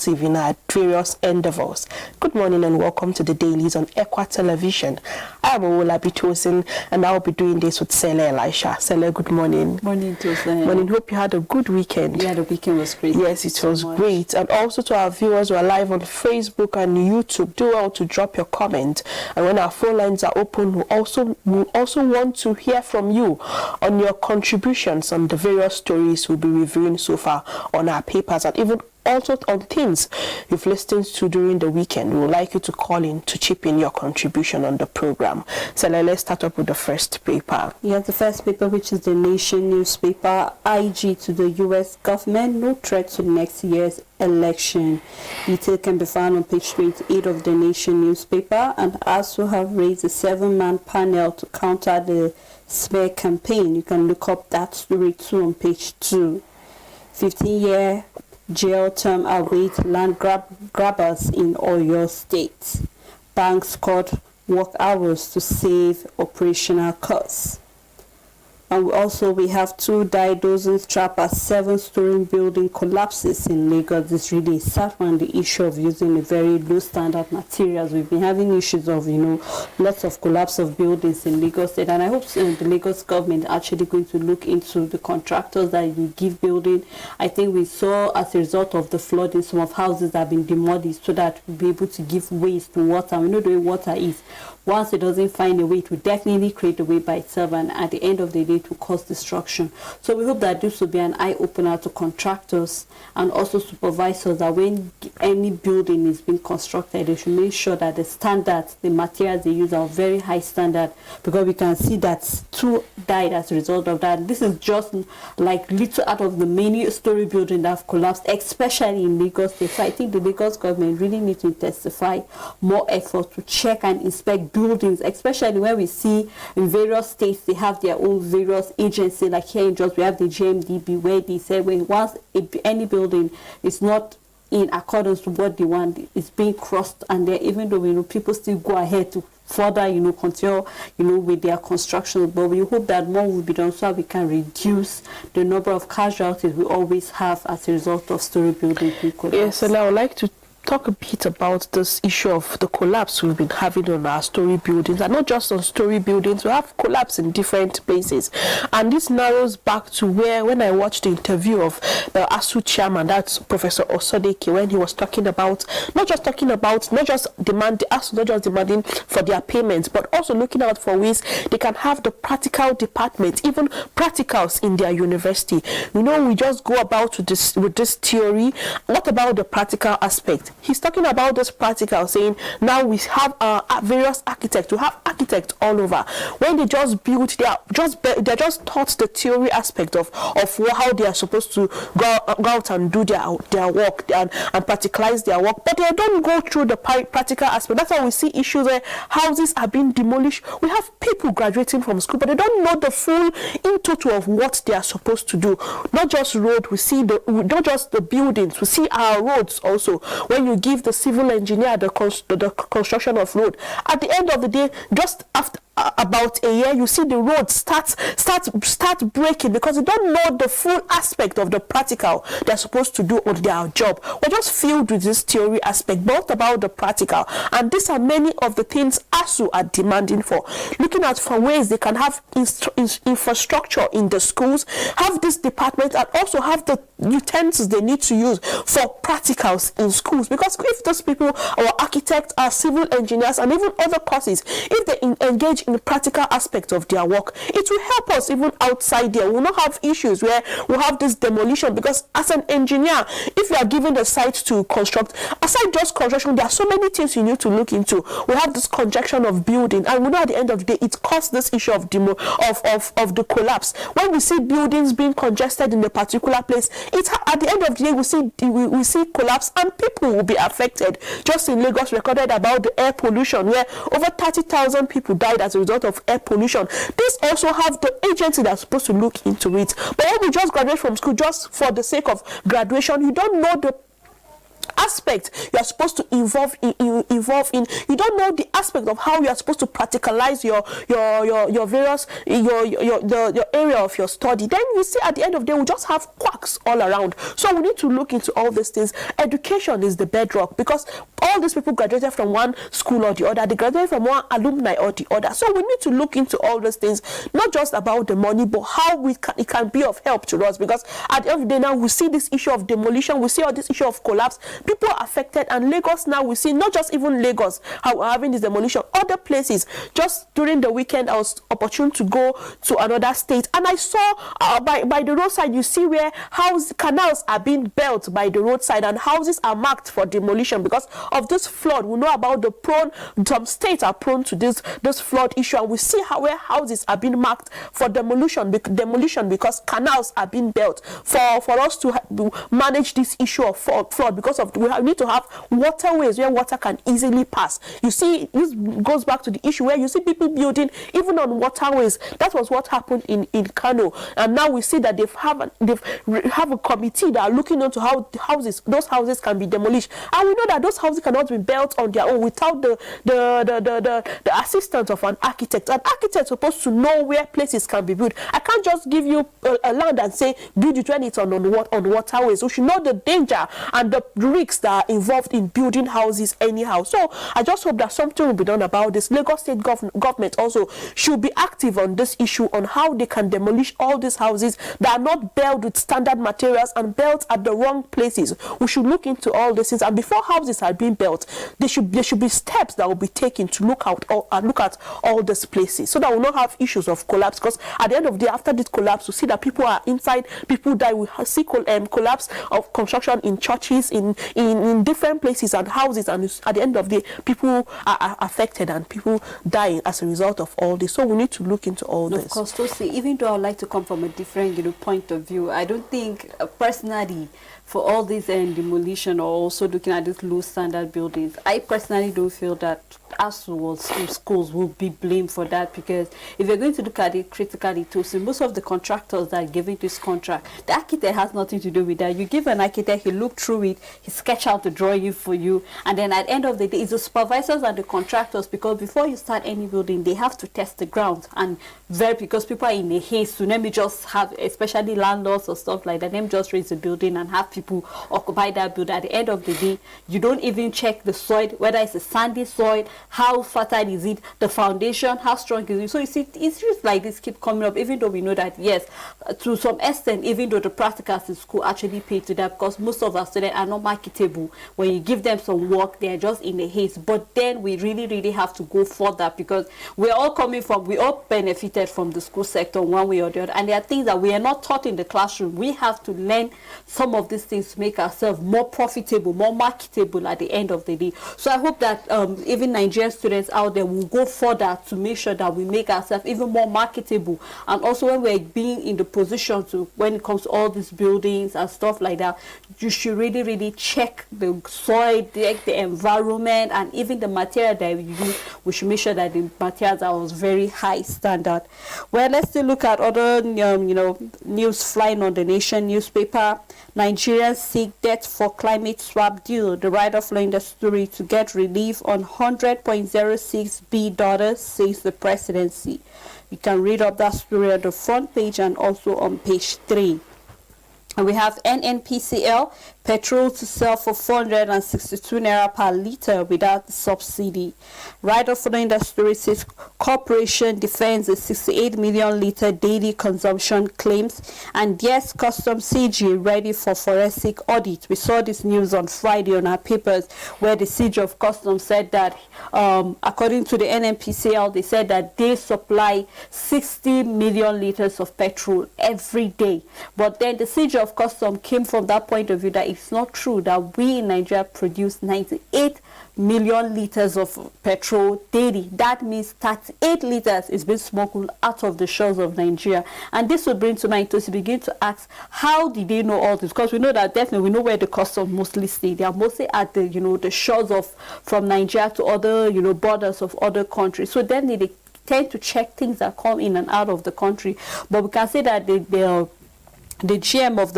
successive in our various endeavors. Good morning and welcome to the Dailies on Equa Television. I am Owola Bitosin and I'll be doing this with Sele Elisha. Sele, good morning. Morning, Tosin. Morning. Hope you had a good weekend. Yeah, the weekend was great. Yes, it was great. And also to our viewers who are live on Facebook and YouTube, do well to drop your comment. And when our phone lines are open, we also want to hear from you on your contributions on the various stories we'll be reviewing so far on our papers, and even also on things you've listened to during the weekend. We would like you to call in to chip in your contribution on the program. So let's start up with the first paper. Yeah, the first paper, which is the Nation newspaper. IG to the U.S. government, no threat to next year's election. Detail can be found on page 28 of the Nation newspaper. And ASU have raised a 7-man panel to counter the smear campaign. You can look up that story too on page 2. 15-year jail term awaits land grabbers in Oyo State. Banks cut work hours to save operational costs. And we have 2 died, dozens trapped as 7-story building collapses in Lagos. This really is sad one, the issue of using a very low standard materials. We've been having issues of, lots of collapse of buildings in Lagos State. And I hope the Lagos government are actually going to look into the contractors that you give building. I think we saw as a result of the flooding, some of houses have been demolished so that we'll be able to give ways to water. We know the way water is. Once it doesn't find a way, it will definitely create a way by itself, and at the end of the day, it will cause destruction. So we hope that this will be an eye-opener to contractors and also supervisors, that when any building is being constructed, they should make sure that the standards, the materials they use are very high standard, because we can see that 2 died as a result of that. This is just like little out of the many story buildings that have collapsed, especially in Lagos State. So I think the Lagos government really needs to intensify more effort to check and inspect buildings, especially when we see in various states they have their own various agencies. Like here in Jos, we have the GMDB, where they say when once any building is not in accordance to what they want, it's being crossed, and there, even though people still go ahead to further continue with their construction. But we hope that more will be done so we can reduce the number of casualties we always have as a result of story building being collapsed. Yes, and I would like to talk a bit about this issue of the collapse we've been having on our story buildings, and not just on story buildings. We have collapse in different places, and this narrows back to where, when I watched the interview of the ASU chairman, that's Professor Osodeke, when he was talking about not just demanding for their payments, but also looking out for ways they can have the practical department, even practicals in their university. We just go about with this theory. What about the practical aspect? He's talking about this practical, saying now we have various architects. We have architects all over. When they just build, they're just taught the theory aspect of how they are supposed to go out and do their work and practicalize their work, but they don't go through the practical aspect. That's why we see issues where houses are being demolished. We have people graduating from school, but they don't know the full in total of what they are supposed to do. Not just road, not just the buildings, we see our roads also. When you give the civil engineer the construction of road, at the end of the day, just after about a year, you see the road start breaking, because they don't know the full aspect of the practical they're supposed to do on their job. We're just filled with this theory aspect, but about the practical. And these are many of the things ASU are demanding for. Looking at for ways they can have infrastructure in the schools, have this department, and also have the utensils they need to use for practicals in schools. Because if those people, our architects, our civil engineers, and even other courses, if they engage in the practical aspect of their work, it will help us even outside there. We will not have issues where we have this demolition, because as an engineer, if you are given the site to construct, aside just construction, there are so many things you need to look into. We have this conjunction of building, and we know at the end of the day, it caused this issue of the collapse. When we see buildings being congested in a particular place, it's at the end of the day we see collapse, and people will be affected. Just in Lagos, recorded about the air pollution, where over 30,000 people died as a result of air pollution. This also have the agency that's supposed to look into it. But when we just graduate from school just for the sake of graduation, you don't know the aspect you are supposed to involve in. You don't know the aspect of how you are supposed to practicalize your various your area of your study. Then you see at the end of the day we just have quacks all around. So we need to look into all these things. Education is the bedrock, because all these people graduated from one school or the other. They graduated from one alumni or the other. So we need to look into all those things, not just about the money, but how it can be of help to us. Because at the end of the day now we see this issue of demolition, we see all this issue of collapse. People are affected, and Lagos now we see not just even Lagos having this demolition, other places. Just during the weekend I was opportune to go to another state, and I saw by the roadside, you see where canals are being built by the roadside, and houses are marked for demolition because of this flood. We know about some states are prone to this flood issue, and we see where houses are being marked for demolition because canals are being built for us to manage this issue of flood, because we need to have waterways where water can easily pass. You see, this goes back to the issue where you see people building even on waterways. That was what happened in Kano, and now we see that they have a committee that are looking into how those houses can be demolished, and we know that those houses cannot be built on their own without the assistance of an architect. An architect is supposed to know where places can be built. I can't just give you a land and say build it when it's on waterways. We should know the danger and the risks that are involved in building houses anyhow. So I just hope that something will be done about this. Lagos State government also should be active on this issue, on how they can demolish all these houses that are not built with standard materials and built at the wrong places. We should look into all these things, and before houses are being built, there should be steps that will be taken to look at all these places, so that we will not have issues of collapse. Because at the end of the day, after this collapse, we see that people are inside, people die. We see collapse of construction in churches, in different places and houses, and at the end of the day, people are affected and people dying as a result of all this. So we need to look into all this. Of course, Tosi, even though I would like to come from a different point of view, I don't think personally for all this demolition, or also looking at these low standard buildings, I personally don't feel that us schools will be blamed for that, because if you're going to look at it critically, Tosi, most of the contractors that are giving this contract, the architect has nothing to do with that. You give an architect, he look through it, he sketch out the drawing for you, and then at the end of the day, it's the supervisors and the contractors, because before you start any building, they have to test the ground, and because people are in a haste, so let me just have, especially landlords or stuff like that, let me just raise the building and have people occupy that building. At the end of the day, you don't even check the soil, whether it's a sandy soil, how fertile is it, the foundation, how strong is it. So you see, issues like this keep coming up, even though we know that, yes, to some extent, even though the practicals in school actually pay to that, because most of our students are not marketable. When you give them some work, they are just in a haste. But then we really have to go further, because we all benefited from the school sector one way or the other, and there are things that we are not taught in the classroom. We have to learn some of these things to make ourselves more profitable, more marketable at the end of the day. So I hope that even Nigerian students out there will go further to make sure that we make ourselves even more marketable, and also when we're being in the position to, when it comes to all these buildings and stuff like that, you should really check the soil, the environment, and even the material that we use. We should make sure that the materials are of very high standard. Well, let's still look at other news flying on the Nation newspaper. Nigerians seek debt for climate swap deal. The writer following the story to get relief on $100.06 billion, says the presidency. You can read up that story on the front page and also on page 3. And we have NNPCL, petrol to sell for 462 naira per litre without subsidy. Right after the industry says corporation defends the 68 million litre daily consumption claims. And yes, Customs CG ready for forensic audit. We saw this news on Friday on our papers, where the CG of Customs said that according to the NNPCL, they said that they supply 60 million litres of petrol every day. But then the CG of Customs came from that point of view that it's not true, that we in Nigeria produce 98 million litres of petrol daily. That means 38 litres is being smuggled out of the shores of Nigeria. And this would bring to mind to begin to ask, how did they know all this? Because we know that definitely we know where the customs mostly stay. They are mostly at the the shores of from Nigeria to other borders of other countries. So then they tend to check things that come in and out of the country. But we can say that the GM of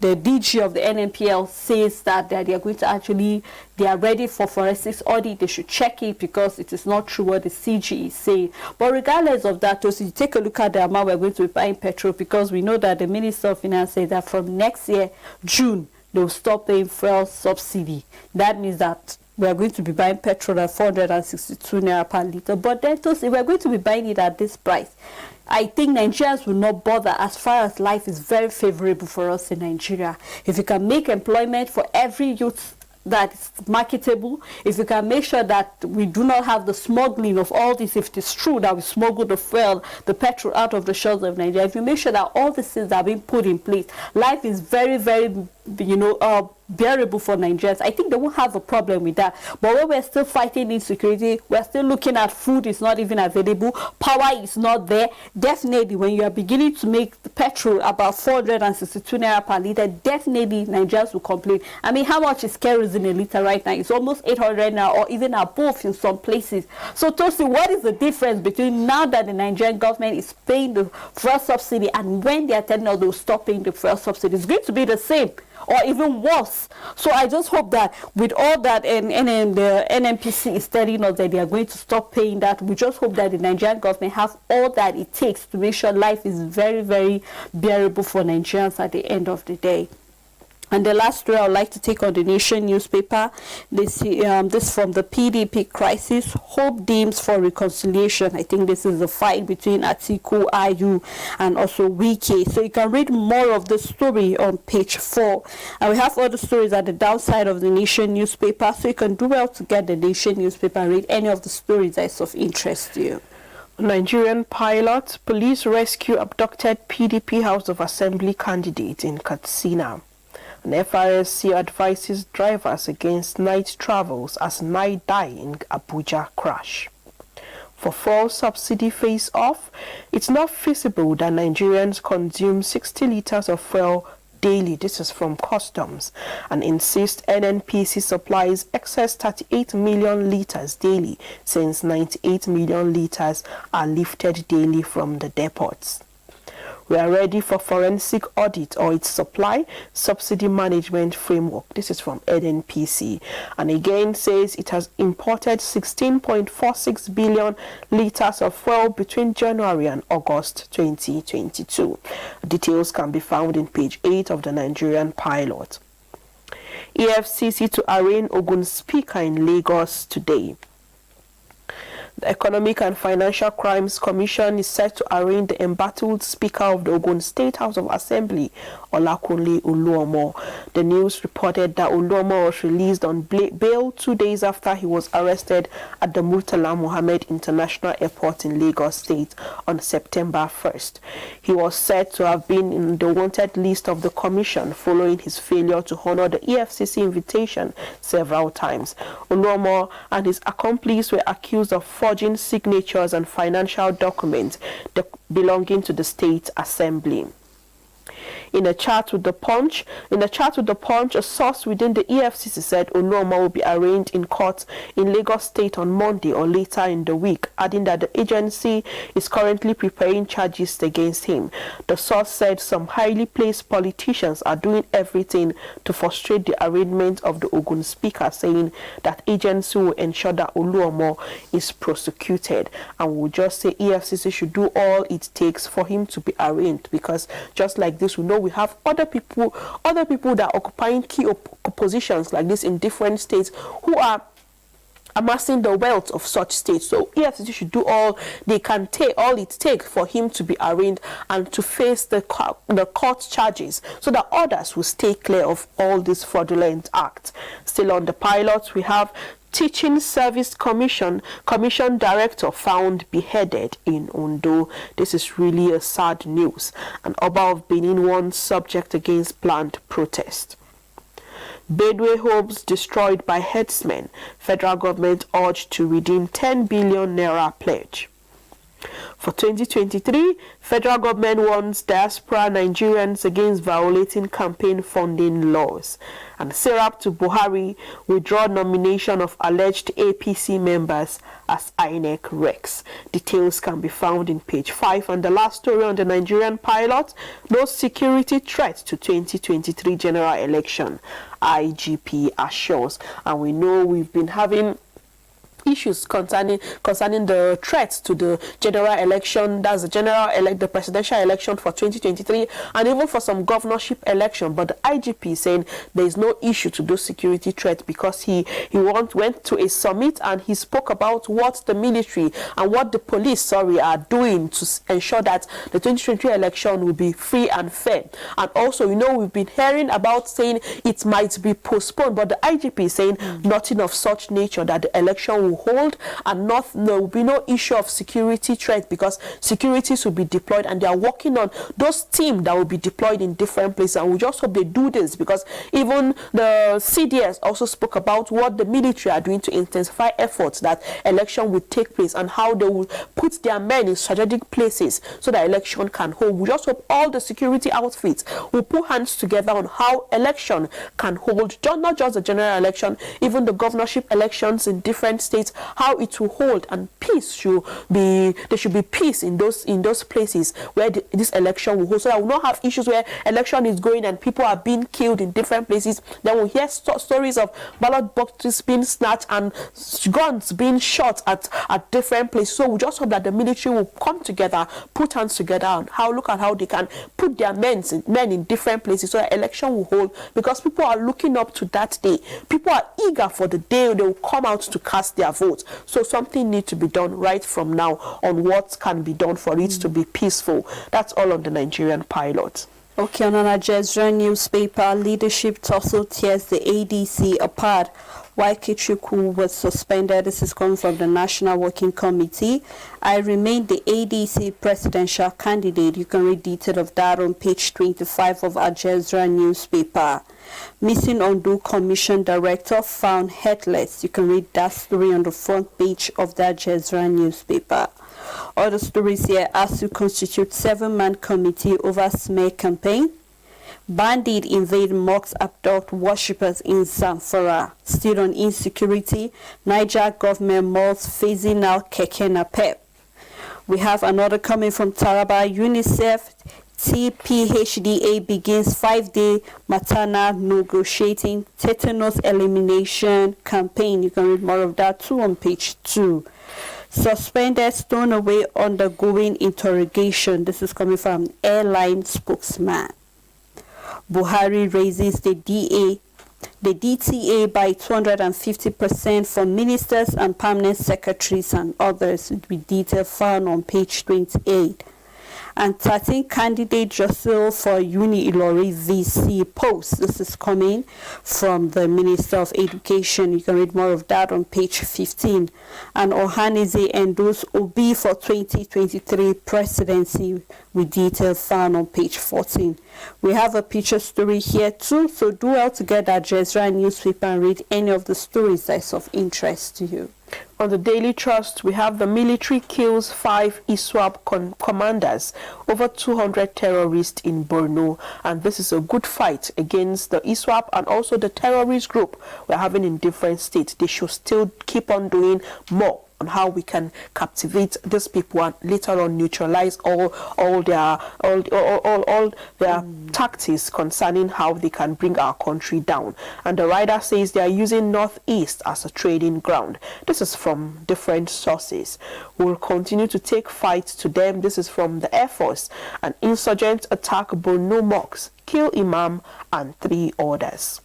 the DG of the NNPL says that they are going to they are ready for forensics audit. They should check it because it is not true what the CG is saying. But regardless of that, also, you take a look at the amount we're going to be buying petrol, because we know that the Minister of Finance said that from next year, June, they'll stop paying fuel subsidy. That means that we are going to be buying petrol at 462 naira per litre. But then, if we're going to be buying it at this price, I think Nigerians will not bother, as far as life is very favorable for us in Nigeria. If you can make employment for every youth that is marketable, if you can make sure that we do not have the smuggling of all this, if it is true that we smuggle the fuel, the petrol out of the shores of Nigeria, if you make sure that all these things are being put in place, life is very, very, bearable for Nigerians. I think they won't have a problem with that. But when we're still fighting insecurity, we're still looking at food is not even available, power is not there. Definitely, when you are beginning to make the petrol about 462 naira per litre, definitely Nigerians will complain. I mean, how much is kerosene a litre right now? It's almost 800 now, or even above in some places. So, Tosi, what is the difference between now that the Nigerian government is paying the fuel subsidy and when they are telling us they'll stop paying the fuel subsidy? It's going to be the same, or even worse. So I just hope that with all that and the NNPC is telling us that they are going to stop paying that, we just hope that the Nigerian government has all that it takes to make sure life is very, very bearable for Nigerians at the end of the day. And the last story I would like to take on the Nation newspaper, this from the PDP crisis, hope deems for reconciliation. I think this is a fight between Atiku, Ayu, and also Wike. So you can read more of the story on page 4. And we have other stories at the downside of the Nation newspaper, so you can do well to get the Nation newspaper and read any of the stories that is of interest to you. Nigerian pilot, police rescue abducted PDP House of Assembly candidate in Katsina. And FRSC advises drivers against night travels as 9 die in Abuja crash. For fuel subsidy face-off, it's not feasible that Nigerians consume 60 liters of fuel daily. This is from Customs, and insist NNPC supplies excess 38 million liters daily, since 98 million liters are lifted daily from the depots. We are ready for forensic audit or its supply subsidy management framework. This is from NNPC, and again says it has imported 16.46 billion liters of fuel between January and August 2022. Details can be found in page 8 of the Nigerian pilot. EFCC to arraign Ogun Speaker in Lagos today. The Economic and Financial Crimes Commission is set to arraign the embattled Speaker of the Ogun State House of Assembly, Olakunle Oluomo. The news reported that Oluomo was released on bail 2 days after he was arrested at the Murtala Mohammed International Airport in Lagos State on September 1st. He was said to have been in the wanted list of the commission following his failure to honor the EFCC invitation several times. Oluomo and his accomplice were accused of forging signatures and financial documents belonging to the State Assembly. In a chat with the Punch, a source within the EFCC said Oluomo will be arraigned in court in Lagos State on Monday or later in the week, adding that the agency is currently preparing charges against him. The source said some highly placed politicians are doing everything to frustrate the arraignment of the Ogun Speaker, saying that agency will ensure that Oluomo is prosecuted, and will just say EFCC should do all it takes for him to be arraigned, because just like this, we know we have other people that are occupying key positions like this in different states who are amassing the wealth of such states. So EFCC should do all they can take, all it takes for him to be arraigned and to face the court charges, so that others will stay clear of all these fraudulent acts. Still on the pilot, we have Teaching Service Commission Director found beheaded in Ondo. This is really a sad news. An Oba of Benin warns subject against planned protest. Bedouin homes destroyed by herdsmen. Federal government urged to redeem 10 billion naira pledge. For 2023, federal government warns diaspora Nigerians against violating campaign funding laws. And Serap to Buhari withdraw nomination of alleged APC members as INEC recs. Details can be found in page 5. And the last story on the Nigerian pilot, no security threat to 2023 general election, IGP assures. And we know we've been having issues concerning the threats to the general election, that's the presidential election for 2023, and even for some governorship election. But the IGP is saying there is no issue to those security threats because he went to a summit and he spoke about what the military and what the police are doing to ensure that the 2023 election will be free and fair. And also, we've been hearing about saying it might be postponed, but the IGP is saying nothing of such nature, that the election will hold, and there will be no issue of security threat because securities will be deployed, and they are working on those teams that will be deployed in different places. And we just hope they do this because even the CDS also spoke about what the military are doing to intensify efforts that election will take place and how they will put their men in strategic places so that election can hold. We just hope all the security outfits will put hands together on how election can hold, not just the general election, even the governorship elections in different states, how it will hold, and there should be peace in those places where this election will hold, so that we will not have issues where election is going and people are being killed in different places. Then we'll hear stories of ballot boxes being snatched and guns being shot at different places. So we just hope that the military will come together, put hands together, and look at how they can put their men in different places so that election will hold, because people are looking up to that day. People are eager for the day they will come out to cast their votes. So something needs to be done right from now on what can be done for it to be peaceful. That's all on the Nigerian pilot. Okay, on an Aljazeera newspaper, leadership tussle tears the ADC apart. Why Kichuku was suspended. This is coming from the National Working Committee. I remain the ADC presidential candidate. You can read detail of that on page 25 of Aljazeera newspaper. Missing Ondo Commission Director found headless. You can read that story on the front page of the Aljazeera newspaper. Other stories here: as to constitute 7-man committee over smear campaign. Bandit invade mosques, abduct worshippers in Zamfara. Still on insecurity, Niger government malls phasing out Keke Napep. We have another coming from Taraba. UNICEF TPHDA begins 5-day maternal negotiating tetanus elimination campaign. You can read more of that too on page 2. Suspended, stowed away, undergoing interrogation. This is coming from airline spokesman. Buhari raises the DTA by 250% for ministers and permanent secretaries and others, with detail found on page 28. And 13 candidate jostle for Uni Ilori VC post. This is coming from the Minister of Education. You can read more of that on page 15. And Ohanize endorsed Obi for 2023 presidency, with detail found on page 14. We have a picture story here too, so do well to get that Aljazeera newspaper and read any of the stories that's of interest to you. On the Daily Trust, we have the military kills 5 ISWAP commanders, over 200 terrorists in Borno, and this is a good fight against the ISWAP and also the terrorist group we're having in different states. They should still keep on doing more on how we can captivate these people and later on neutralize all their tactics concerning how they can bring our country down. And the writer says they are using Northeast as a trading ground. This is from different sources. We'll continue to take fight to them. This is from the Air Force. An insurgent attack Borno mosques, kill Imam and 3 others.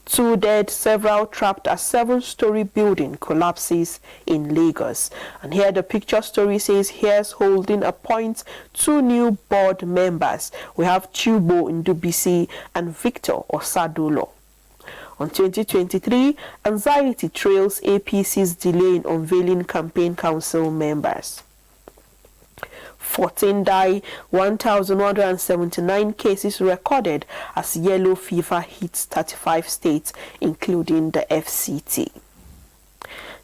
2 dead, several trapped as 7-story building collapses in Lagos. And here the picture story says, here's holding appoints 2 new board members. We have Chubo Ndubisi and Victor Osadolo. On 2023, anxiety trails APC's delay in unveiling campaign council members. 14 die, 1,179 cases recorded as yellow fever hits 35 states, including the FCT.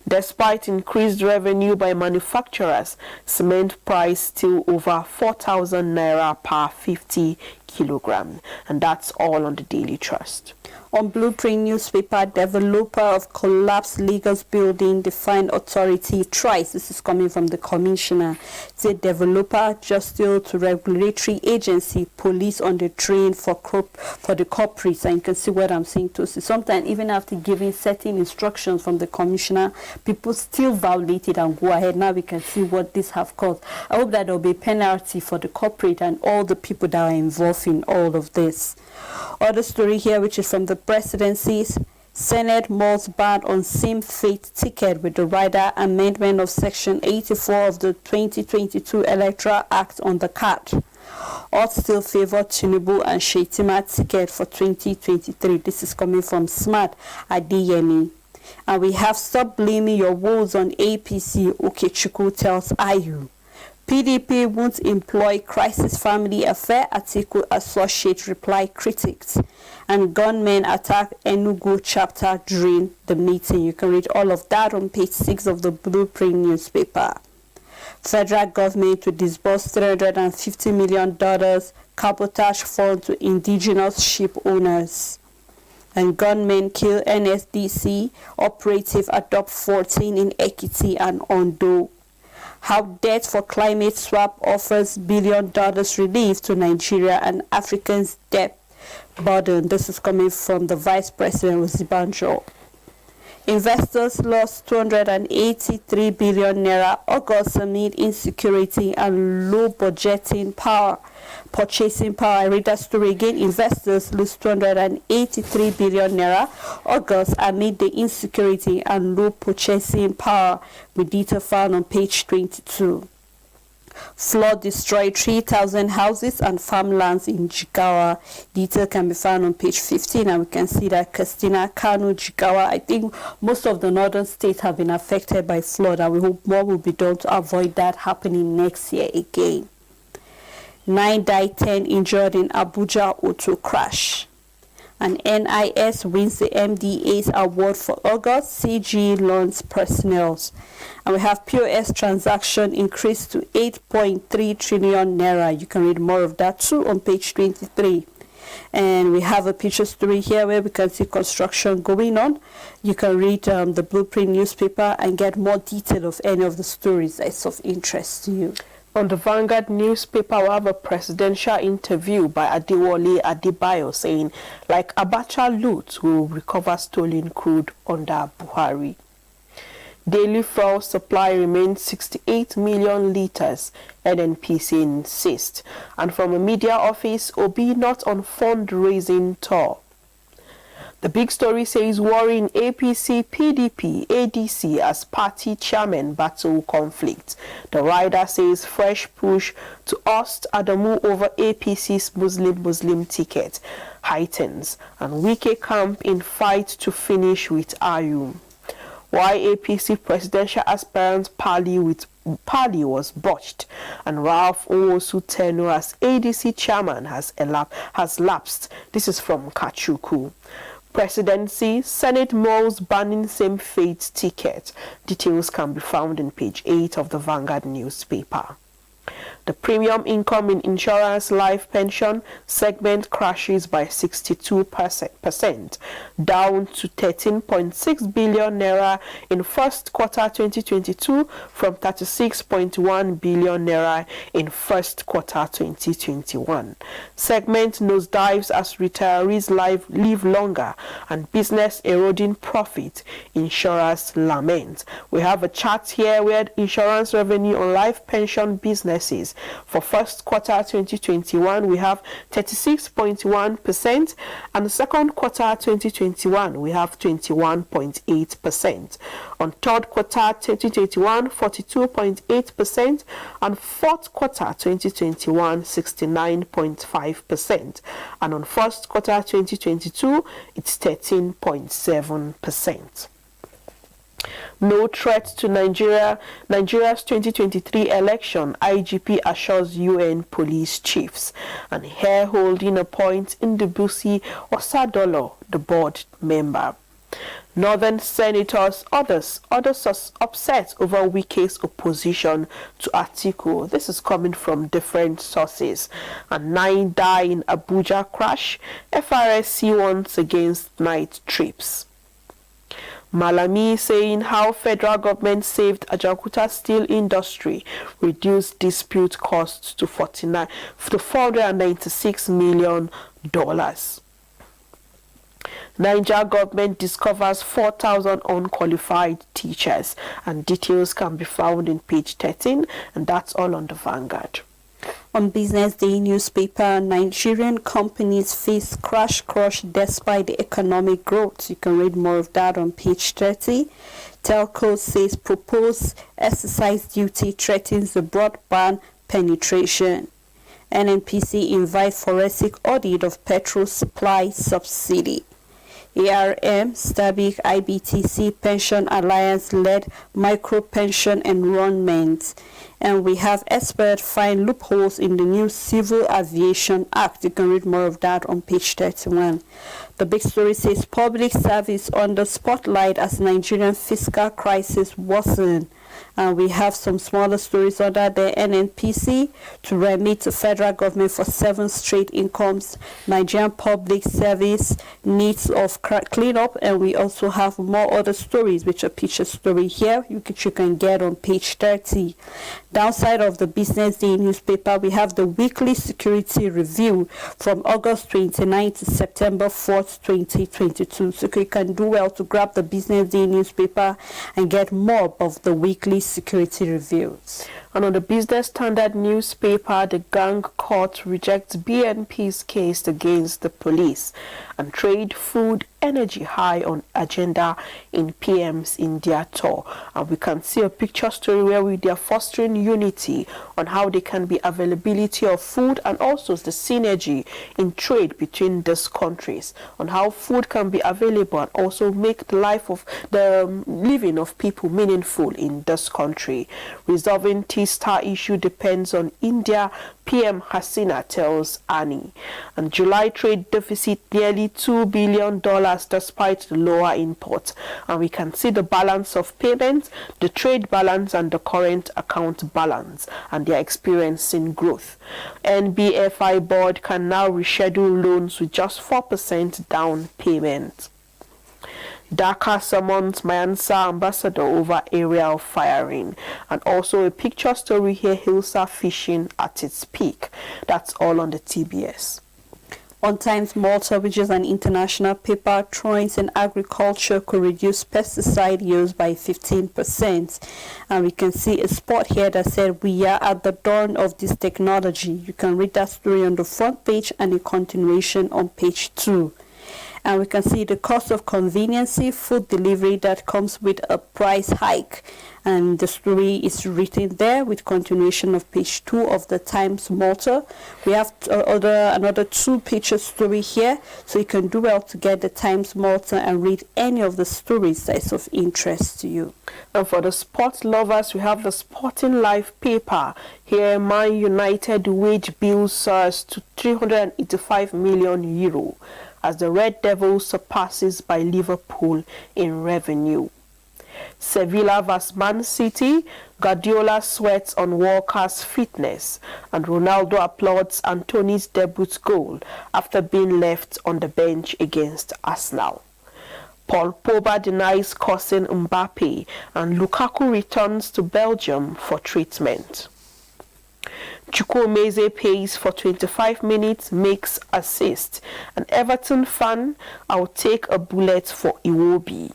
Despite increased revenue by manufacturers, cement price still over 4,000 naira per 50 kilogram. And that's all on the Daily Trust. On Blueprint newspaper, developer of collapsed Lagos building defined authority tries. This is coming from the commissioner. The developer just still to regulatory agency, police on the train for the culprits. And you can see what I'm saying too. So sometimes even after giving certain instructions from the commissioner, people still violate it and go ahead. Now we can see what this have caused. I hope that there will be penalty for the culprit and all the people that are involved in all of this. Other story here, which is from the presidencies. Senate mulls ban on same-faith ticket with the rider amendment of Section 84 of the 2022 Electoral Act on the card. All still favor Tinubu and Shetima ticket for 2023. This is coming from Smart Adeyemi. And we have Stop Blaming Your Woes on APC, Okechukwu tells IU. PDP won't employ crisis family affair, Atiku associate reply critics. And gunmen attack Enugu chapter during the meeting. You can read all of that on page 6 of the Blueprint newspaper. Federal government to disburse $350 million cabotage fund to indigenous ship owners. And gunmen kill NSDC operative adopt 14 in Ekiti and Ondo. How debt for climate swap offers $1 billion relief to Nigeria and Africans' debt burden. This is coming from the Vice President Osinbajo. Investors lost 283 billion naira August amid insecurity and low purchasing power. I read that story again. Investors lose 283 billion naira August amid the insecurity and low purchasing power, with detail found on page 22. Flood destroyed 3,000 houses and farmlands in Jigawa. Detail can be found on page 15, and we can see that Katsina, Kano, Jigawa, I think most of the northern states have been affected by flood, and we hope more will be done to avoid that happening next year again. 9 died, 10 injured in Abuja auto crash. And NIS wins the MDA's award for August. CG loans personnel. And we have POS transaction increased to 8.3 trillion naira. You can read more of that too on page 23. And we have a picture story here where we can see construction going on. You can read the Blueprint newspaper and get more detail of any of the stories that's of interest to you. On the Vanguard newspaper, we have a presidential interview by Adewale Adebayo saying, like Abacha loot, will recover stolen crude under Buhari. Daily fuel supply remains 68 million litres, NNPC insists. And from a media office, Obi not on fundraising tour. The big story says worrying APC, PDP, ADC as party chairman battle conflict. The rider says fresh push to oust Adamu over APC's Muslim ticket heightens, and Wike camp in fight to finish with Ayum. Why APC presidential aspirant Pali was botched, and Ralph Owosu tenure as ADC chairman has lapsed. This is from Kachuku. Presidency, Senate mulls banning same-faith ticket. Details can be found in page 8 of the Vanguard newspaper. The premium income in insurance life pension segment crashes by 62%, down to 13.6 billion naira in first quarter 2022 from 36.1 billion naira in first quarter 2021. Segment nosedives as retirees live longer and business eroding profit, insurers lament. We have a chart here where insurance revenue on life pension businesses for first quarter 2021 we have 36.1%, and the second quarter 2021 we have 21.8%. On third quarter 2021 42.8%, and fourth quarter 2021 69.5%, and on first quarter 2022 it's 13.7%. No threat to Nigeria's 2023 election, IGP assures UN police chiefs. And here holding a point in Ndubuisi Osadolo, the board member. Northern senators, others upset over Wike's opposition to Atiku. This is coming from different sources. And 9 die in Abuja crash. FRSC warns against night trips. Malami saying how federal government saved Ajaokuta steel industry, reduced dispute costs to $496 million. Niger government discovers 4,000 unqualified teachers, and details can be found in page 13, and that's all on the Vanguard. On Business Day newspaper, Nigerian companies face crash despite the economic growth. You can read more of that on page 30. Telco says proposed exercise duty threatens the broadband penetration. NNPC invites forensic audit of petrol supply subsidy. ARM, Stabic, IBTC Pension Alliance led micro pension enrollment. And we have experts find loopholes in the new Civil Aviation Act. You can read more of that on page 31. The big story says public service under spotlight as Nigerian fiscal crisis worsen. And we have some smaller stories under the NNPC to remit to federal government for 7 straight incomes. Nigerian public service needs of cleanup, and we also have more other stories, which are picture story here, which you can get on page 30. Downside of the Business Day newspaper, we have the weekly security review from August 29 to September 4th, 2022. So you can do well to grab the Business Day newspaper and get more of the weekly security reviews. And on the Business Standard newspaper, the gang court rejects BNP's case against the police, and trade, food, energy high on agenda in PM's India tour. And we can see a picture story where they are fostering unity on how there can be availability of food and also the synergy in trade between these countries, on how food can be available and also make the life of the living of people meaningful in this country. Resolving T-Star issue depends on India, PM Hasina tells Annie. And July trade deficit nearly $2 billion despite the lower imports. And we can see the balance of payments, the trade balance and the current account balance, and they are experiencing growth. NBFI board can now reschedule loans with just 4% down payment. Dhaka summons Myanmar ambassador over aerial firing. And also a picture story here, Hilsa fishing at its peak. That's all on the TBS. On Times Malta, which is an international paper, trends in agriculture could reduce pesticide use by 15%. And we can see a spot here that said we are at the dawn of this technology. You can read that story on the front page and a continuation on page 2. And we can see the cost of conveniency food delivery that comes with a price hike. And the story is written there with continuation of page 2 of the Times Malta. We have another 2-page story here, so you can do well to get the Times Malta and read any of the stories that is of interest to you. And for the sports lovers, we have the Sporting Life paper. Here, Man United wage bill surges to €385 million as the Red Devils surpasses by Liverpool in revenue. Sevilla vs Man City, Guardiola sweats on Walker's fitness, and Ronaldo applauds Antony's debut goal after being left on the bench against Arsenal. Paul Pogba denies causing Mbappe, and Lukaku returns to Belgium for treatment. Chukwuemeze pays for 25 minutes, makes assist. An Everton fan, I'll take a bullet for Iwobi.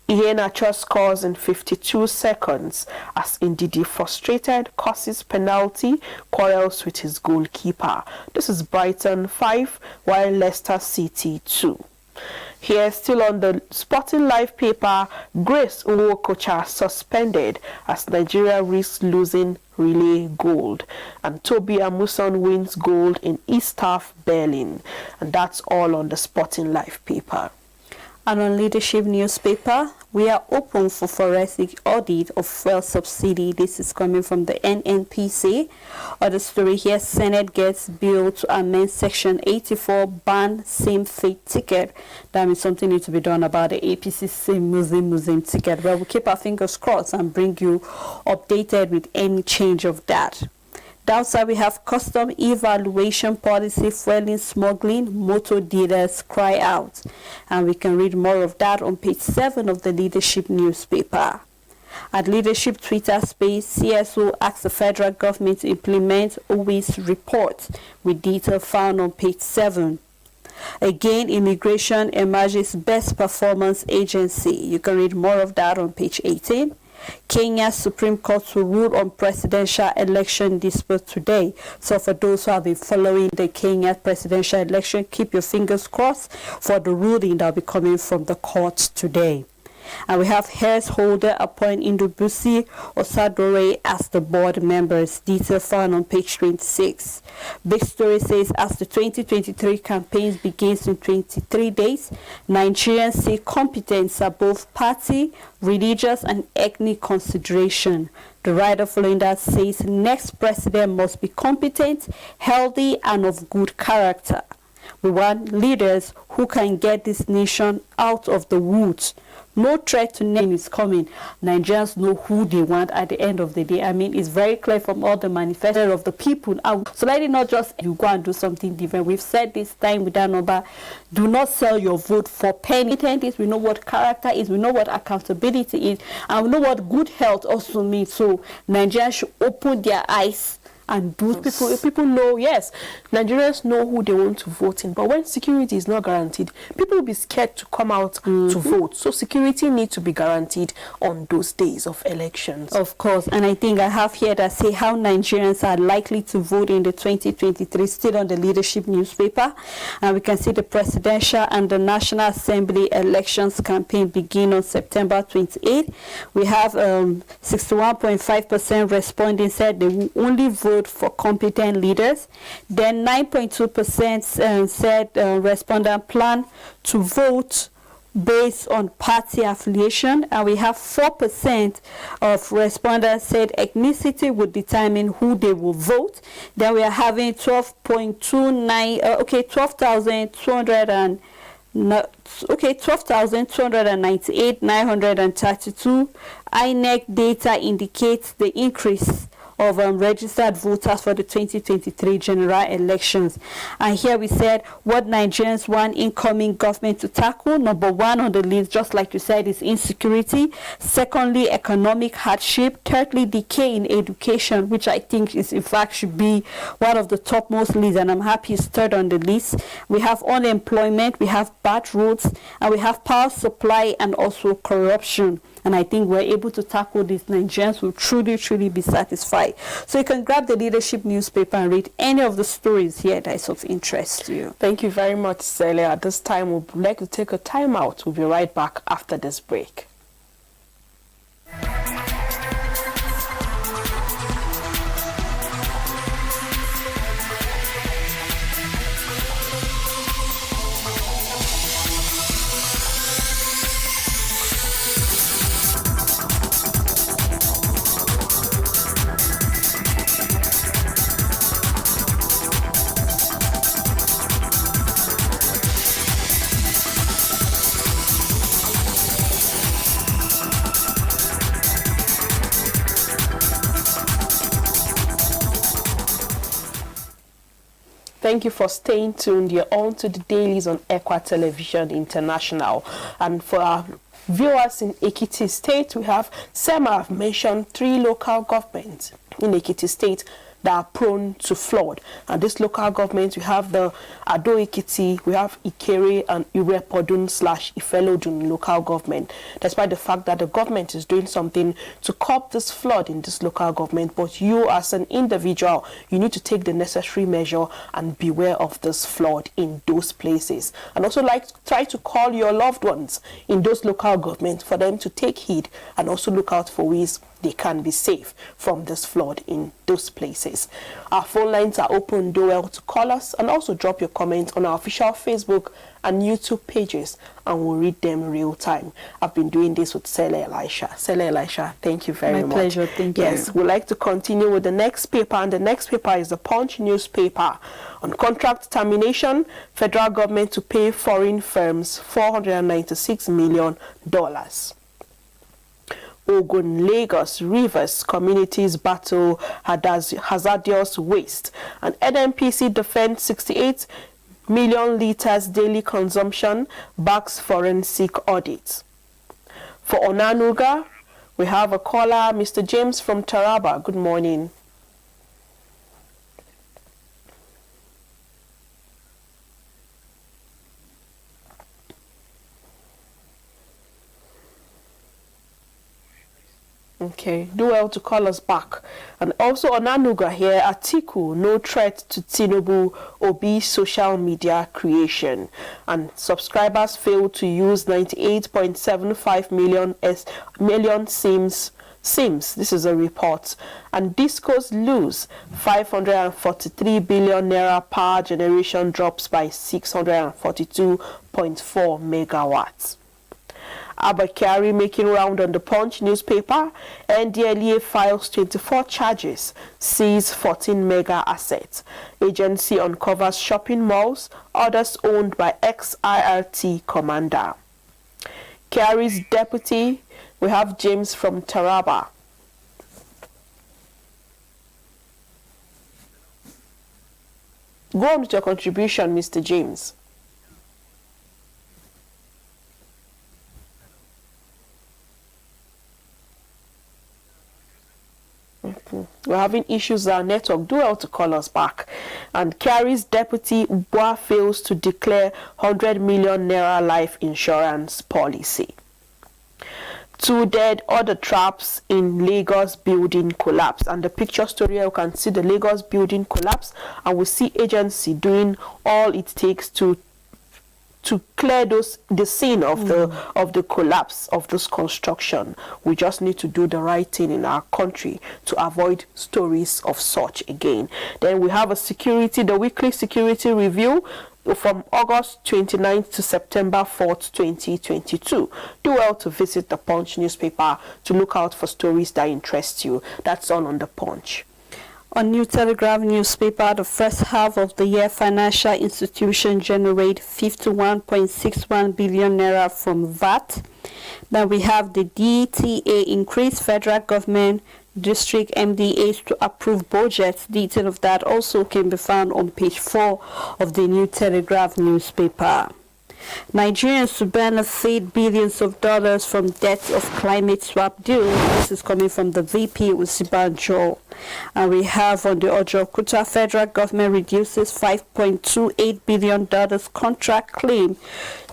Iheanacho scores in 52 seconds as Ndidi, frustrated, causes penalty, quarrels with his goalkeeper. This is Brighton 5, while Leicester City 2. Here, still on the Sporting Life paper, Grace Nwokocha suspended as Nigeria risks losing relay gold. And Toby Amuson wins gold in Eastaf Berlin. And that's all on the Sporting Life paper. And on Leadership newspaper, We are open for forensic audit of fuel subsidy. This is coming from the NNPC. Other story here, Senate gets bill to amend Section 84, ban same-faith ticket. That means something needs to be done about the APC same Muslim ticket. Well, we'll keep our fingers crossed and bring you updated with any change of that. Downside, we have custom evaluation policy, fueling smuggling, motor dealers cry out. And we can read more of that on page 7 of the Leadership newspaper. At Leadership Twitter space, CSO asks the federal government to implement OAS report with detail found on page 7. Again, immigration emerges best performance agency. You can read more of that on page 18. Kenya's Supreme Court will rule on presidential election dispute today. So for those who have been following the Kenya presidential election, keep your fingers crossed for the ruling that will be coming from the courts today. And we have Harris holder appoint Indubusi Osadore as the board members. Detail found on page 26. Big story says as the 2023 campaigns begins in 23 days, Nigerians see competence above party, religious and ethnic consideration. The writer following that says next president must be competent, healthy and of good character. We want leaders who can get this nation out of the woods. No threat to name is coming. Nigerians know who they want at the end of the day. I mean, it's very clear from all the manifesto of the people. So let it not just you go and do something different. We've said this time with that number, do not sell your vote for penny. We know what character is, we know what accountability is, and we know what good health also means. So Nigerians should open their eyes and do people know, yes, Nigerians know who they want to vote in, but when security is not guaranteed, people will be scared to come out to vote. So security needs to be guaranteed on those days of elections. Of course, and I think I have here that say how Nigerians are likely to vote in the 2023, still on the Leadership newspaper, and we can see the presidential and the National Assembly elections campaign begin on September 28. We have 61.5% responding said they will only vote for competent leaders. Then 9.2% said respondent plan to vote based on party affiliation, and we have 4% of respondents said ethnicity would determine who they will vote. Then we are having 12,298, 932. INEC data indicates the increase of registered voters for the 2023 general elections. And here we said what Nigerians want incoming government to tackle. Number 1 on the list, just like you said, is insecurity. Secondly, economic hardship. Thirdly, decay in education, which I think is in fact should be one of the topmost lists, and I'm happy it's third on the list. We have unemployment, we have bad roads, and we have power supply and also corruption. And I think we're able to tackle these. Nigerians will truly be satisfied. So you can grab the Leadership newspaper and read any of the stories here that is of interest to you. Thank you very much, Celia. At this time, we'd like to take a time out. We'll be right back after this break. Thank you for staying tuned. You're on to the dailies on Equa Television International. And for our viewers in Ekiti State, we have Sema have mentioned 3 local governments in Ekiti State that are prone to flood. And this local government, we have the Ado Ekiti, we have Ikere and Irepodun/Ifelodun local government. Despite the fact that the government is doing something to curb this flood in this local government, but you as an individual, you need to take the necessary measure and beware of this flood in those places. And also try to call your loved ones in those local governments for them to take heed and also look out for ways they can be safe from this flood in those places. Our phone lines are open. Do well to call us and also drop your comments on our official Facebook and YouTube pages, and we'll read them real time. I've been doing this with Sele Elisha. Sele Elisha, thank you very much. My pleasure, thank you. Yes, we'd like to continue with the next paper, and the next paper is the Punch newspaper. On contract termination, federal government to pay foreign firms $496 million. Ogun, Lagos, Rivers communities battle hazardous waste, and NNPC defends 68 million liters daily consumption, backs forensic audit. For Onanuga, we have a caller, Mr. James from Taraba. Good morning. Okay, do well to call us back. And also on Anuga here, Atiku, no threat to Tinubu, Obi social media creation. And subscribers fail to use 98.75 million SIMs. This is a report. And discos lose 543 billion naira, power generation drops by 642.4 megawatts. Abakari making round on the Punch newspaper. NDLEA files 24 charges, sees 14 mega assets. Agency uncovers shopping malls, others owned by ex-IRT commander. Carries deputy. We have James from Taraba. Go on with your contribution, Mr. James. We're having issues with our network. Do well to call us back. And Carries deputy Ubwa fails to declare 100 million naira life insurance policy. 2 dead, other traps in Lagos building collapse. And the picture story here, you can see the Lagos building collapse, and we see agency doing all it takes to clear the scene of the collapse of this construction. We just need to do the right thing in our country to avoid stories of such again. Then we have the weekly security review from August 29th to September 4th, 2022. Do well to visit the Punch newspaper to look out for stories that interest you. That's all on the Punch. On New Telegraph newspaper, the first half of the year, financial institutions generate 51.61 billion naira from VAT. Then we have the DTA increase federal government district MDAs to approve budgets. Detail of that also can be found on page 4 of the New Telegraph newspaper. Nigerians to benefit billions of dollars from debt of climate swap deal. This is coming from the VP Usibanjo. And we have on the Ojo Kuta, federal government reduces $5.28 billion contract claim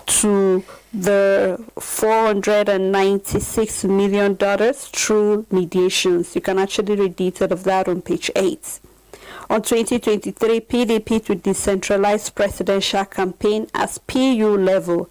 to the $496 million through mediations. You can actually read detail of that on page 8. On 2023, PDP to decentralize presidential campaign as PU level.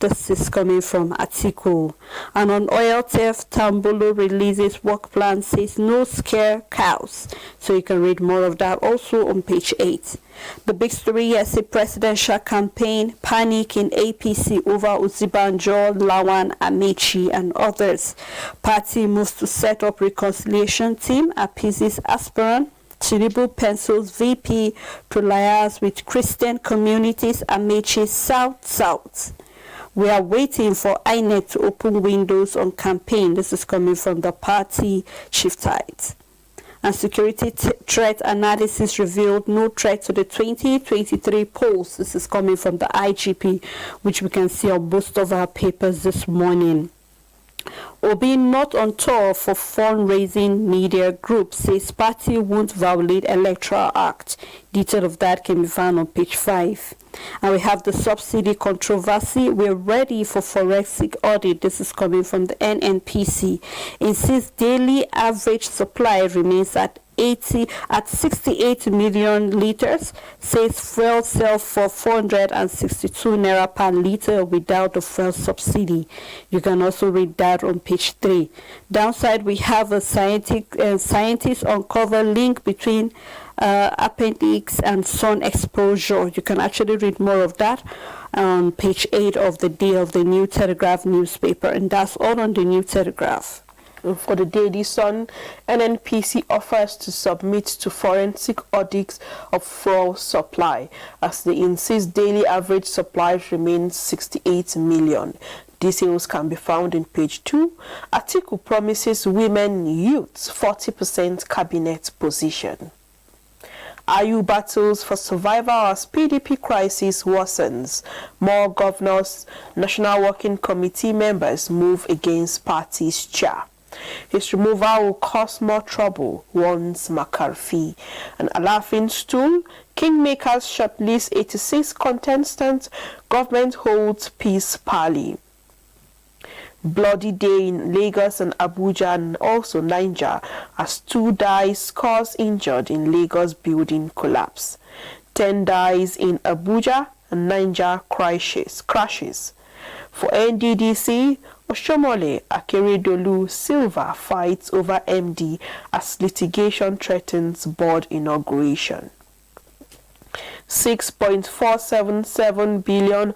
This is coming from Atiku. And on oil theft, Tambolo releases work plan, says no scare cows. So you can read more of that also on page 8. The big story here, say presidential campaign, panic in APC over Uzibanjo, Lawan, Amechi and others. Party moves to set up reconciliation team, appeases aspirant. Tinubu pencils VP to liaise with Christian communities, Amechi South. We are waiting for INEC to open windows on campaign. This is coming from the party chief tides. And security threat analysis revealed no threat to the 2023 polls. This is coming from the IGP, which we can see on most of our papers this morning. Obi not on tour for fundraising media group, says party won't violate electoral act. Detail of that can be found on page 5. And we have the subsidy controversy. We're ready for forensic audit. This is coming from the NNPC. Insists daily average supply remains at 68 million liters, says fuel sell for 462 naira per liter without the fuel subsidy. You can also read that on page 3. Downside, we have a scientists uncover link between appendix and sun exposure. You can actually read more of that on page 8 of the Day of the New Telegraph newspaper, and that's all on the New Telegraph. For the Daily Sun, NNPC offers to submit to forensic audits of fuel supply as they insist daily average supplies remains 68 million. Details can be found in page 2. Atiku promises women youths 40% cabinet position. Ayu battles for survival as PDP crisis worsens. More governors, National Working Committee members move against party's chair. His removal will cause more trouble, warns McCarthy. An Alafin stool, Kingmakers shortlist 86 contestants, government holds peace parley. Bloody day in Lagos and Abuja and also Niger as 2 dies, scores injured in Lagos building collapse. 10 dies in Abuja and Niger crashes. For NDDC, Oshomole Akeredolu Silva fights over MD as litigation threatens board inauguration. $6.477 billion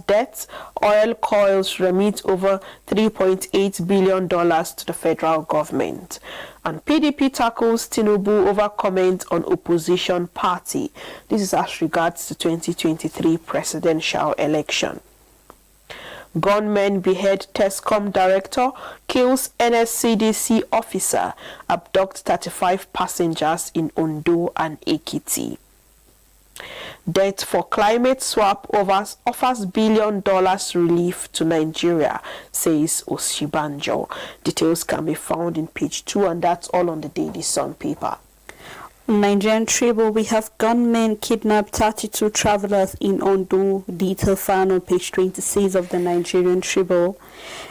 debt, oil coils remit over $3.8 billion to the federal government. And PDP tackles Tinubu over comment on opposition party. This is as regards the 2023 presidential election. Gunmen behead Tescom director, kills NSCDC officer, abduct 35 passengers in Ondo and Ekiti. Debt for climate swap offers $1 billion relief to Nigeria, says Oshibanjo. Details can be found in page 2, and that's all on the Daily Sun paper. Nigerian Tribune, we have gunmen kidnapped 32 travelers in Ondo. Detail found on page 26 of the Nigerian Tribune.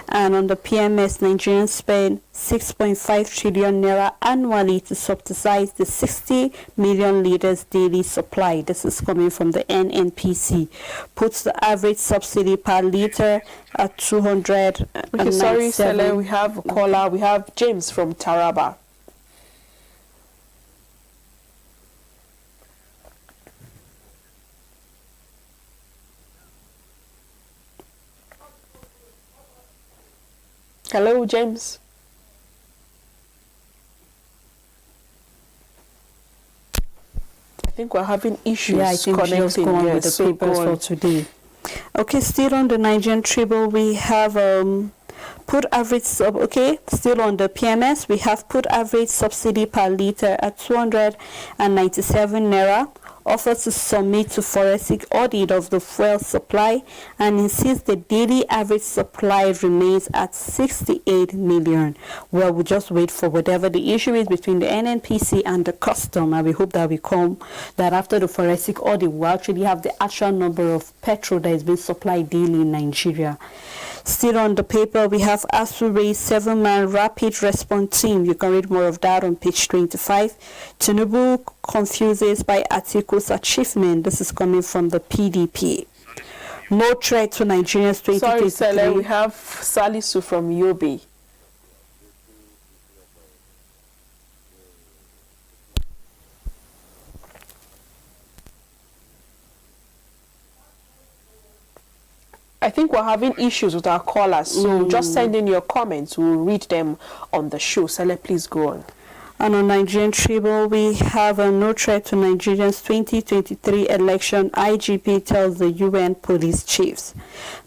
And on the PMS, Nigerians spend 6.5 trillion naira annually to subsidize the 60 million liters daily supply. This is coming from the NNPC. Puts the average subsidy per liter at 200. Okay, sorry, Sele, we have a caller. We have James from Taraba. Hello, James. I think we're having issues. Yeah, I think connecting. just go on with the papers for today. Okay, still on the Nigerian Tribune, we have put average still on the PMS, we have put average subsidy per liter at 297 naira. Offers to submit to forensic audit of the fuel supply and insists the daily average supply remains at 68 million. Well, we'll just wait for whatever the issue is between the NNPC and the custom, and we hope that that after the forensic audit, we'll actually have the actual number of petrol that is being supplied daily in Nigeria. Still on the paper, we have ASU raised 7-man rapid response team. You can read more of that on page 25. Tinubu confuses by Atiku's achievement. This is coming from the PDP. No threat to Nigerians 2023. Sorry, Sele, we have Salisu from Yobe. I think we're having issues with our callers, so just send in your comments. We'll read them on the show. Sele, please go on. And on Nigerian Tribune, we have a no threat to Nigerians 2023 election. IGP tells the UN police chiefs.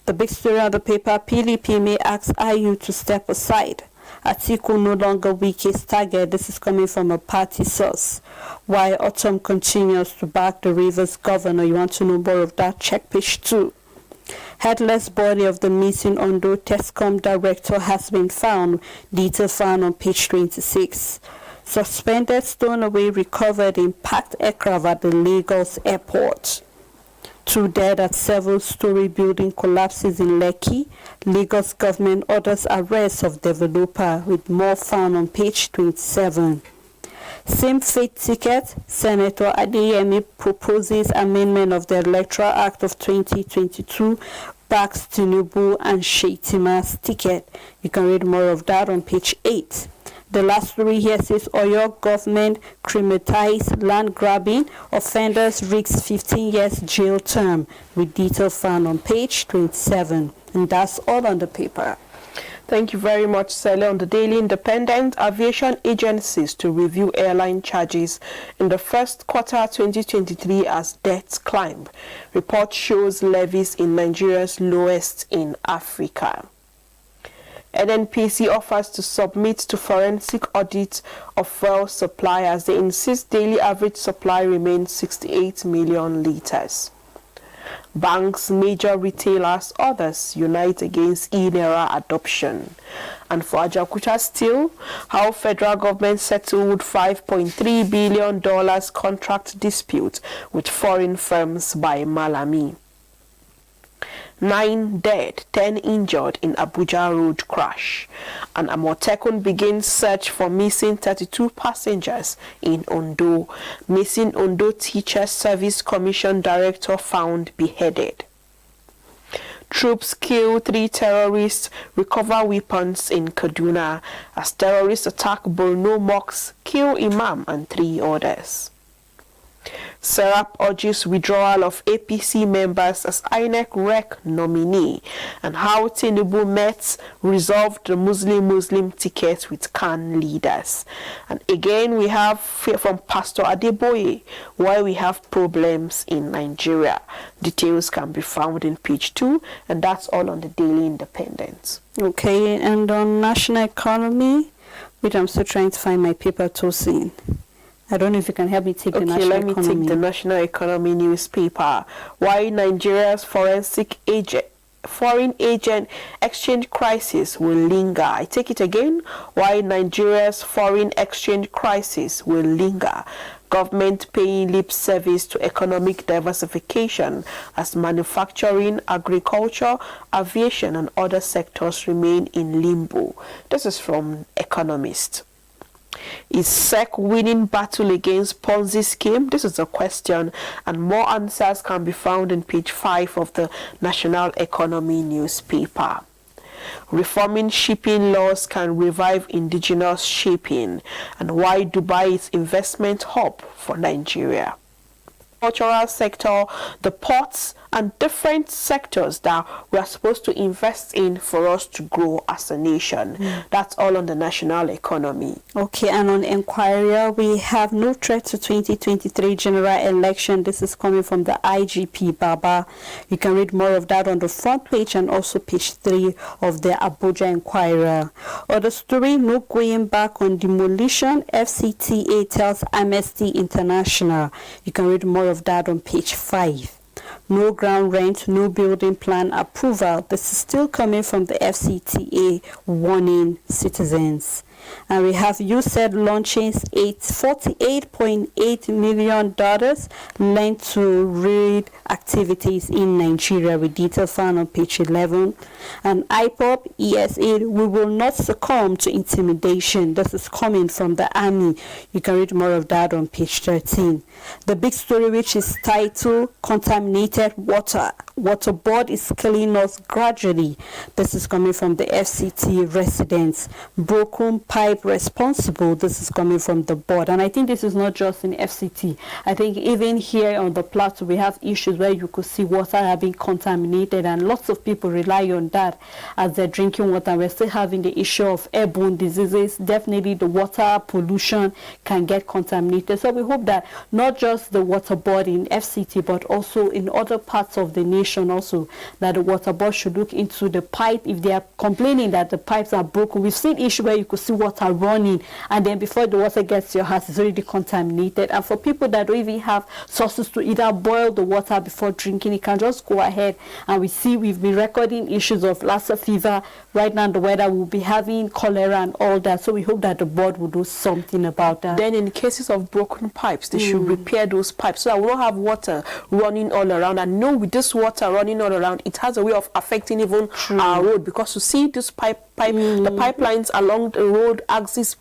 The big story on the paper, PDP may ask IU to step aside. Atiku no longer weakest target. This is coming from a party source. While Autumn continues to back the Rivers governor. You want to know more of that? Check page 2. Headless body of the missing Ondo Tescom director has been found. Detail found on page 26. Suspended stowaway recovered in packed aircraft at the Lagos airport. 2 dead at several-story building collapses in Lekki. Lagos government orders arrest of developer, with more found on page 27. Same fate ticket, Senator Adeyemi proposes amendment of the Electoral Act of 2022, backs Tinubu and Sheitima's ticket. You can read more of that on page 8. The last story here says Oyo government criminalize land grabbing. Offenders risks 15 years jail term, with detail found on page 27. And that's all on the paper. Thank you very much, Sele. On the Daily Independent, aviation agencies to review airline charges in the first quarter 2023 as debts climb. Report shows levies in Nigeria's lowest in Africa. NNPC offers to submit to forensic audit of fuel supply as they insist daily average supply remains 68 million litres. Banks, major retailers, others unite against e-naira adoption. And for Ajaokuta Steel, how federal government settled $5.3 billion contract dispute with foreign firms by Malami. 9 dead, 10 injured in Abuja road crash. And Amotekun begins search for missing 32 passengers in Ondo. Missing Ondo Teachers Service Commission director found beheaded. Troops kill 3 terrorists, recover weapons in Kaduna as terrorists attack Borno mosques, kill Imam and 3 others. Serap urges withdrawal of APC members as INEC REC nominee, and how Tinubu met resolved the Muslim tickets with CAN leaders. And again, we have from Pastor Adeboye why we have problems in Nigeria. Details can be found in page 2, and that's all on the Daily Independent. Okay, and on national economy, which I'm still trying to find my paper to see. I don't know if you can help me take the national economy. Okay, let me take the national economy newspaper. Why Nigeria's foreign agent exchange crisis will linger. I take it again. Why Nigeria's foreign exchange crisis will linger. Government paying lip service to economic diversification as manufacturing, agriculture, aviation and other sectors remain in limbo. This is from Economist. Is SEC winning battle against Ponzi scheme? This is a question, and more answers can be found in page 5 of the National Economy newspaper. Reforming shipping laws can revive indigenous shipping, and why Dubai is investment hub for Nigeria. Cultural sector, the ports, and different sectors that we are supposed to invest in for us to grow as a nation. That's all on the national economy. Okay, and on Enquirer, we have no threat to 2023 general election. This is coming from the IGP Baba. You can read more of that on the front page and also page 3 of the Abuja Enquirer. Other story, no going back on demolition. FCTA tells Amnesty International. You can read more of that on page 5. No ground rent, no building plan approval. This is still coming from the FCTA warning citizens. And we have USAID launching $48.8 million linked to raid activities in Nigeria, with detail found on page 11. And IPOP, ESA, we will not succumb to intimidation. This is coming from the army. You can read more of that on page 13. The big story, which is titled Contaminated Water. Water board is killing us gradually. This is coming from the FCT residents. Broken pipe responsible. This is coming from the board. And I think this is not just in FCT. I think even here on the plateau, we have issues where you could see water having contaminated, and lots of people rely on that as they're drinking water. We're still having the issue of airborne diseases. Definitely the water pollution can get contaminated. So we hope that not just the water board in FCT, but also in other parts of the nation also, that the water board should look into the pipe. If they are complaining that the pipes are broken, we've seen issues where you could see water running, and then before the water gets to your house, it's already contaminated. And for people that don't even have sources to either boil the water before drinking, it can just go ahead. And we've been recording issues of Lassa fever. Right now, the weather will be having cholera and all that. So we hope that the board will do something about that. Then in cases of broken pipes, they should repair those pipes so that we don't have water running all around. And know with this water running all around, it has a way of affecting even our road, because you see these pipes the pipelines along the road axis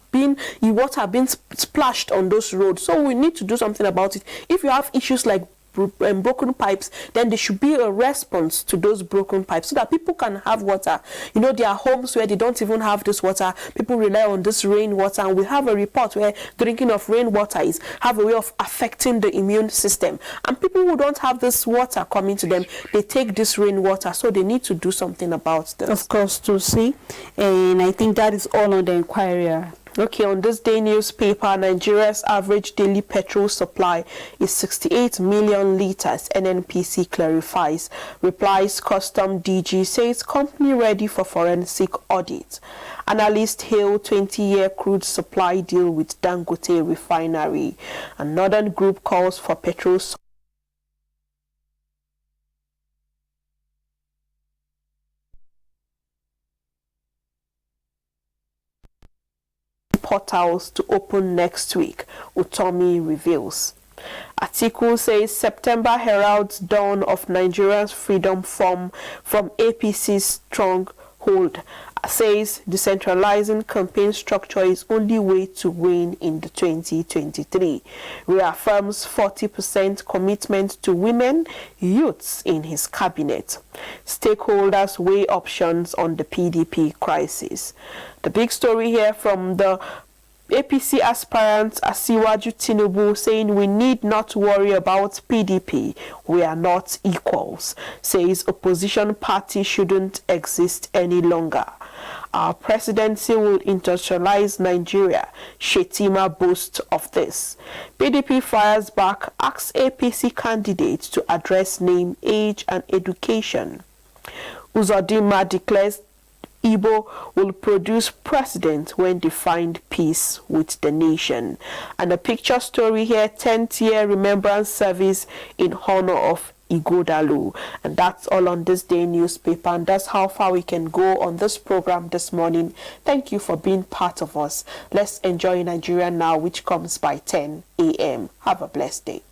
water being splashed on those roads. So we need to do something about it. If you have issues like broken pipes, then there should be a response to those broken pipes so that people can have water. You know, there are homes where they don't even have this water. People rely on this rainwater, and we have a report where drinking of rainwater have a way of affecting the immune system. And people who don't have this water coming to them, they take this rainwater, so they need to do something about this. Of course, to see, and I think that is all on the inquiry. Okay, on this day newspaper, Nigeria's average daily petrol supply is 68 million litres, NNPC clarifies. Replies Custom DG says company ready for forensic audit. Analysts hail 20-year crude supply deal with Dangote refinery. And Northern Group calls for petrol portals to open next week, Utomi reveals. Article says September heralds dawn of Nigeria's freedom from APC's stronghold. Says decentralizing campaign structure is only way to win in the 2023. Reaffirms 40% commitment to women, youths in his cabinet. Stakeholders weigh options on the PDP crisis. The big story here from the APC aspirant Asiwaju Tinubu saying we need not worry about PDP. We are not equals. Says opposition party shouldn't exist any longer. Our presidency will industrialize Nigeria. Shetima boasts of this. PDP fires back, asks APC candidates to address name, age, and education. Uzodinma declares Igbo will produce president when they find peace with the nation. And a picture story here, 10th year remembrance service in honor of Igodalu. And that's all on this day newspaper, and that's how far we can go on this program this morning. Thank you for being part of us. Let's enjoy Nigeria Now, which comes by 10 a.m. Have a blessed day.